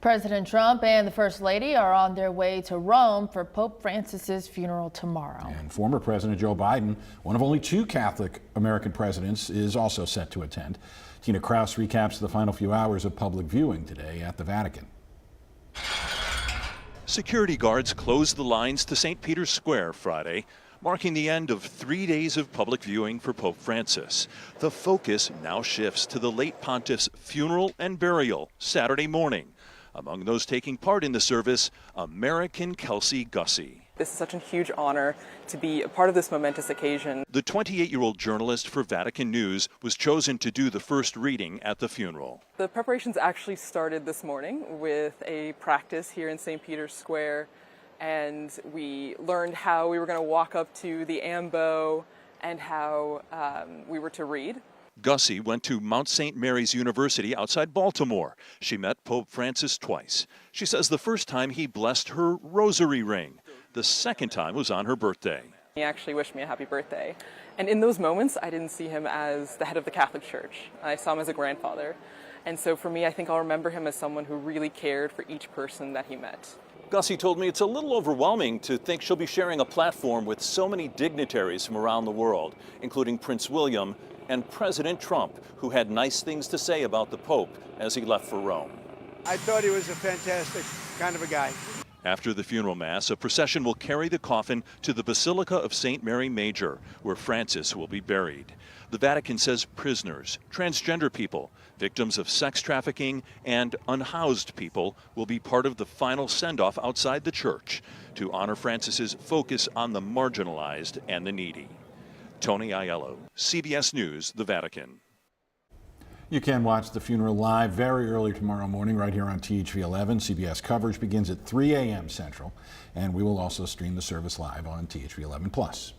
President Trump and the First Lady are on their way to Rome for Pope Francis's funeral tomorrow. And former President Joe Biden, one of only 2 Catholic American presidents, is also set to attend. Tina Kraus recaps the final few hours of public viewing today at the Vatican. Security guards closed the lines to St. Peter's Square Friday, marking the end of 3 days of public viewing for Pope Francis. The focus now shifts to the late pontiff's funeral and burial Saturday morning. Among those taking part in the service, American Kelsey Gussie. This is such a huge honor to be a part of this momentous occasion. The 28-year-old journalist for Vatican News was chosen to do the first reading at the funeral. The preparations actually started this morning with a practice here in St. Peter's Square, and we learned how we were going to walk up to the ambo and how we were to read. Gussie went to Mount St. Mary's University outside Baltimore. She met Pope Francis twice. She says the first time he blessed her rosary ring. The second time was on her birthday. He actually wished me a happy birthday. And in those moments, I didn't see him as the head of the Catholic Church. I saw him as a grandfather. And so for me, I think I'll remember him as someone who really cared for each person that he met. Gussie told me it's a little overwhelming to think she'll be sharing a platform with so many dignitaries from around the world, including Prince William and President Trump, who had nice things to say about the Pope as he left for Rome. I thought he was a fantastic kind of a guy. After the funeral mass, a procession will carry the coffin to the Basilica of St. Mary Major, where Francis will be buried. The Vatican says prisoners, transgender people, victims of sex trafficking, and unhoused people will be part of the final send-off outside the church to honor Francis's focus on the marginalized and the needy. Tony Aiello, CBS News, the Vatican. You can watch the funeral live very early tomorrow morning right here on THV 11. CBS coverage begins at 3 a.m. Central, and we will also stream the service live on THV 11 Plus.